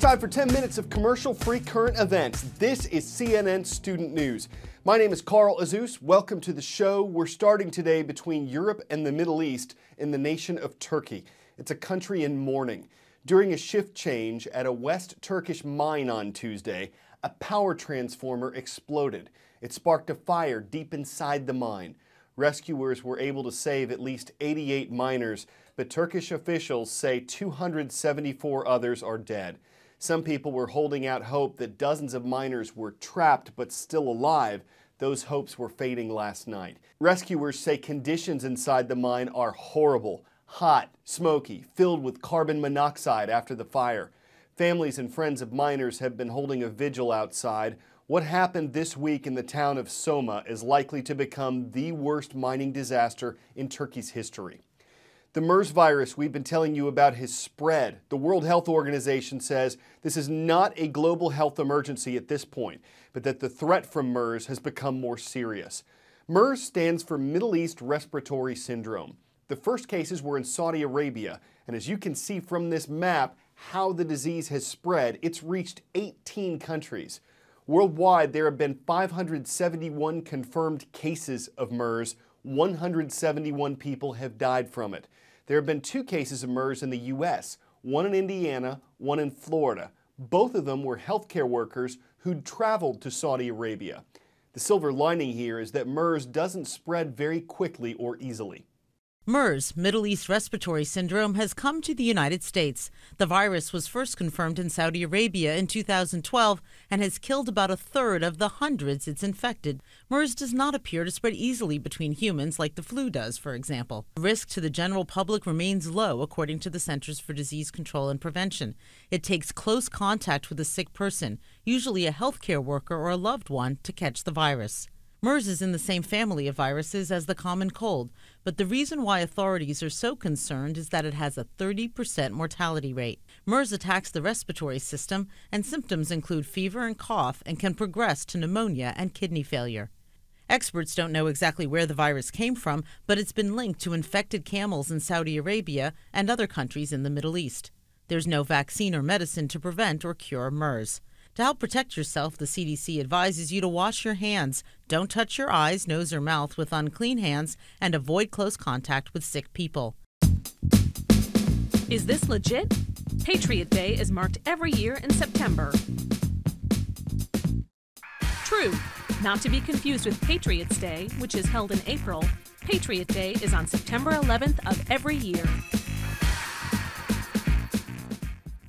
time for 10 minutes of commercial-free current events. This is CNN Student News. My name is Carl Azus. Welcome to the show. We're starting today between Europe and the Middle East in the nation of Turkey. It's a country in mourning. During a shift change at a West Turkish mine on Tuesday, a power transformer exploded. It sparked a fire deep inside the mine. Rescuers were able to save at least 88 miners, but Turkish officials say 274 others are dead. Some people were holding out hope that dozens of miners were trapped but still alive. Those hopes were fading last night. Rescuers say conditions inside the mine are horrible, hot, smoky, filled with carbon monoxide after the fire. Families and friends of miners have been holding a vigil outside. What happened this week in the town of Soma is likely to become the worst mining disaster in Turkey's history. The MERS virus we've been telling you about has spread. The World Health Organization says this is not a global health emergency at this point, but that the threat from MERS has become more serious. MERS stands for Middle East Respiratory Syndrome. The first cases were in Saudi Arabia, and as you can see from this map, how the disease has spread, it's reached 18 countries. Worldwide, there have been 571 confirmed cases of MERS. 171 people have died from it. There have been 2 cases of MERS in the U.S., one in Indiana, one in Florida. Both of them were healthcare workers who'd traveled to Saudi Arabia. The silver lining here is that MERS doesn't spread very quickly or easily. MERS, Middle East Respiratory Syndrome, has come to the United States. The virus was first confirmed in Saudi Arabia in 2012 and has killed about a third of the hundreds it's infected. MERS does not appear to spread easily between humans like the flu does, for example. The risk to the general public remains low, according to the Centers for Disease Control and Prevention. It takes close contact with a sick person, usually a healthcare worker or a loved one, to catch the virus. MERS is in the same family of viruses as the common cold, but the reason why authorities are so concerned is that it has a 30% mortality rate. MERS attacks the respiratory system, and symptoms include fever and cough and can progress to pneumonia and kidney failure. Experts don't know exactly where the virus came from, but it's been linked to infected camels in Saudi Arabia and other countries in the Middle East. There's no vaccine or medicine to prevent or cure MERS. To help protect yourself, the CDC advises you to wash your hands, don't touch your eyes, nose, or mouth with unclean hands, and avoid close contact with sick people. Is this legit? Patriot Day is marked every year in September. True, not to be confused with Patriots Day, which is held in April. Patriot Day is on September 11th of every year.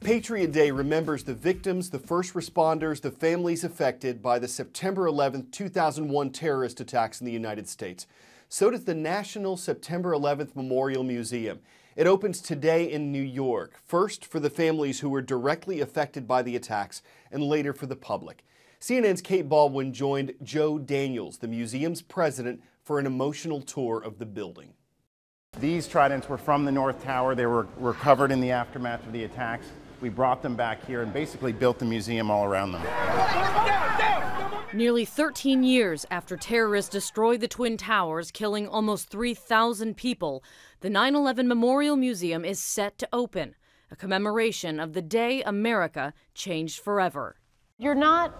Patriot Day remembers the victims, the first responders, the families affected by the September 11, 2001 terrorist attacks in the United States. So does the National September 11th Memorial Museum. It opens today in New York, first for the families who were directly affected by the attacks, and later for the public. CNN's Kate Baldwin joined Joe Daniels, the museum's president, for an emotional tour of the building. These tridents were from the North Tower. They were recovered in the aftermath of the attacks. We brought them back here and basically built the museum all around them. Nearly 13 years after terrorists destroyed the Twin Towers, killing almost 3,000 people, the 9/11 Memorial Museum is set to open, a commemoration of the day America changed forever. You're not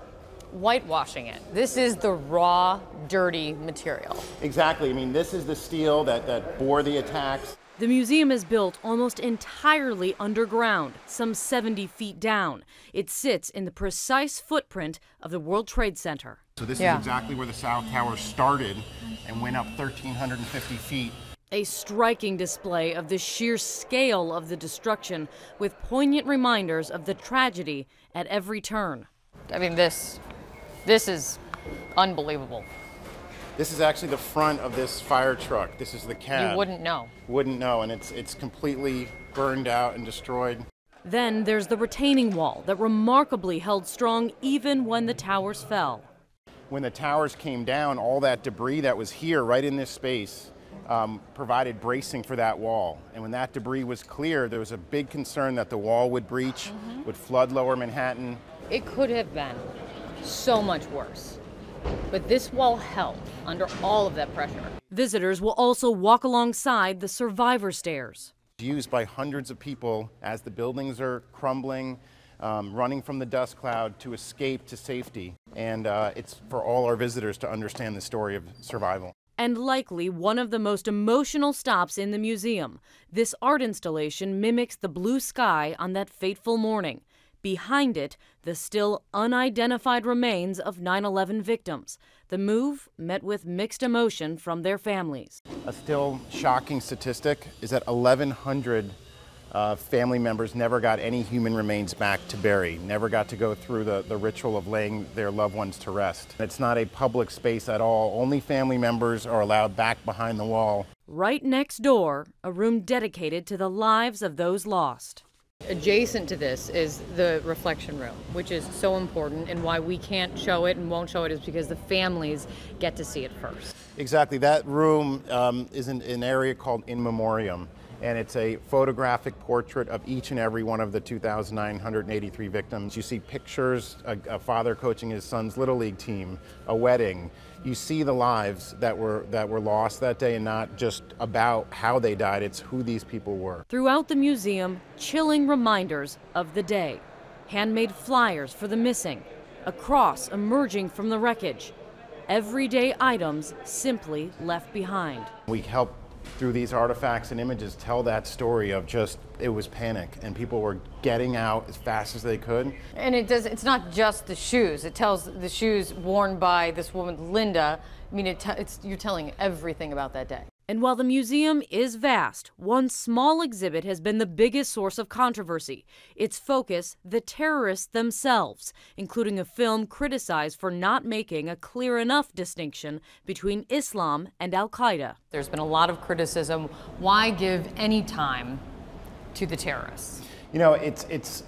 whitewashing it. This is the raw, dirty material. Exactly. I mean, this is the steel that bore the attacks. The museum is built almost entirely underground, some 70 feet down. It sits in the precise footprint of the World Trade Center. So this is exactly where the South Tower started and went up 1,350 feet. A striking display of the sheer scale of the destruction, with poignant reminders of the tragedy at every turn. I mean, this is unbelievable. This is actually the front of this fire truck. This is the cab. You wouldn't know. Wouldn't know, and it's completely burned out and destroyed. Then there's the retaining wall that remarkably held strong even when the towers fell. When the towers came down, all that debris that was here, right in this space, provided bracing for that wall. And when that debris was cleared, there was a big concern that the wall would breach, would flood lower Manhattan. It could have been so much worse. But this wall held under all of that pressure. Visitors will also walk alongside the survivor stairs. Used by hundreds of people as the buildings are crumbling, running from the dust cloud to escape to safety. And it's for all our visitors to understand the story of survival. And likely one of the most emotional stops in the museum. This art installation mimics the blue sky on that fateful morning. Behind it, the still unidentified remains of 9/11 victims. The move met with mixed emotion from their families. A still shocking statistic is that 1,100 family members never got any human remains back to bury, never got to go through the ritual of laying their loved ones to rest. It's not a public space at all. Only family members are allowed back behind the wall. Right next door, a room dedicated to the lives of those lost. Adjacent to this is the reflection room, which is so important, and why we can't show it and won't show it is because the families get to see it first. Exactly. That room is an area called In Memoriam, and it's a photographic portrait of each and every one of the 2,983 victims. You see pictures, a father coaching his son's Little League team, a wedding. You see the lives that were lost that day, and not just about how they died, it's who these people were. Throughout the museum, chilling reminders of the day. Handmade flyers for the missing, a cross emerging from the wreckage. Everyday items simply left behind. We help through these artifacts and images tell that story of just, it was panic and people were getting out as fast as they could. And it's not just the shoes. It tells the shoes worn by this woman, Linda. I mean, you're telling everything about that day. And while the museum is vast, one small exhibit has been the biggest source of controversy. Its focus, the terrorists themselves, including a film criticized for not making a clear enough distinction between Islam and Al-Qaeda. There's been a lot of criticism. Why give any time to the terrorists? You know, it's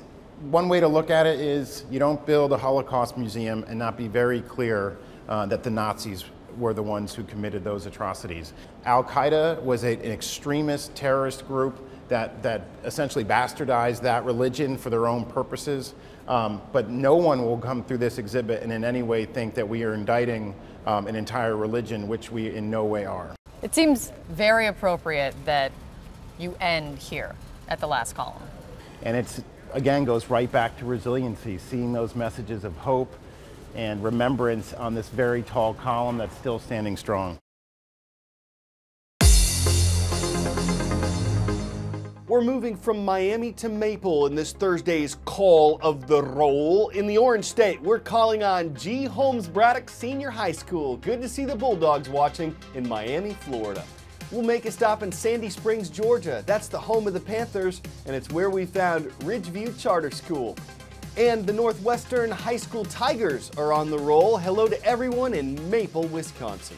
one way to look at it is you don't build a Holocaust museum and not be very clear that the Nazis were the ones who committed those atrocities. Al-Qaeda was an extremist terrorist group that essentially bastardized that religion for their own purposes. But no one will come through this exhibit and in any way think that we are indicting an entire religion, which we in no way are. It seems very appropriate that you end here at the last column. And it's, again, goes right back to resiliency, seeing those messages of hope and remembrance on this very tall column that's still standing strong. We're moving from Miami to Maple in this Thursday's Call of the Roll. In the Orange State, we're calling on G. Holmes Braddock Senior High School. Good to see the Bulldogs watching in Miami, Florida. We'll make a stop in Sandy Springs, Georgia. That's the home of the Panthers, and it's where we found Ridgeview Charter School. And the Northwestern High School Tigers are on the roll. Hello to everyone in Maple, Wisconsin.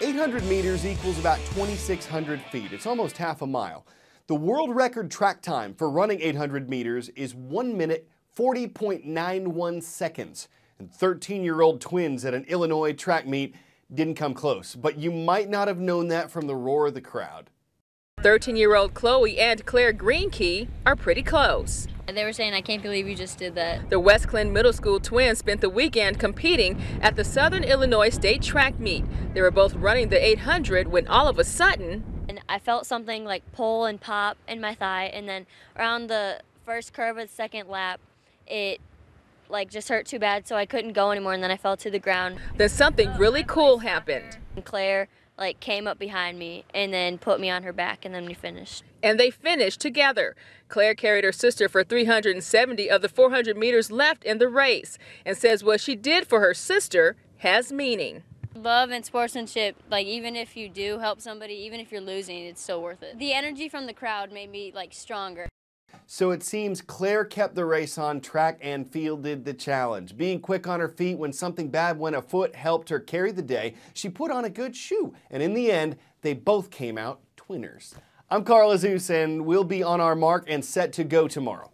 800 meters equals about 2,600 feet. It's almost half a mile. The world record track time for running 800 meters is 1 minute 40.91 seconds. And 13-year-old twins at an Illinois track meet didn't come close, but you might not have known that from the roar of the crowd. 13-year-old Chloe and Claire Greenkey are pretty close. They were saying, "I can't believe you just did that." The West Clinton Middle School twins spent the weekend competing at the Southern Illinois State Track Meet. They were both running the 800 when all of a sudden, And I felt something like pull and pop in my thigh, and then around the first curve of the second lap, it just hurt too bad, so I couldn't go anymore, and then I fell to the ground. then something really cool happened. And Claire came up behind me and then put me on her back, and then we finished. And they finished together. Claire carried her sister for 370 of the 400 meters left in the race and says what she did for her sister has meaning. Love and sportsmanship, even if you do help somebody, even if you're losing, it's still worth it. The energy from the crowd made me stronger. So it seems Claire kept the race on track and fielded the challenge. Being quick on her feet when something bad went afoot helped her carry the day. She put on a good shoe, and in the end, they both came out twinners. I'm Carl Azus, and we'll be on our mark and set to go tomorrow.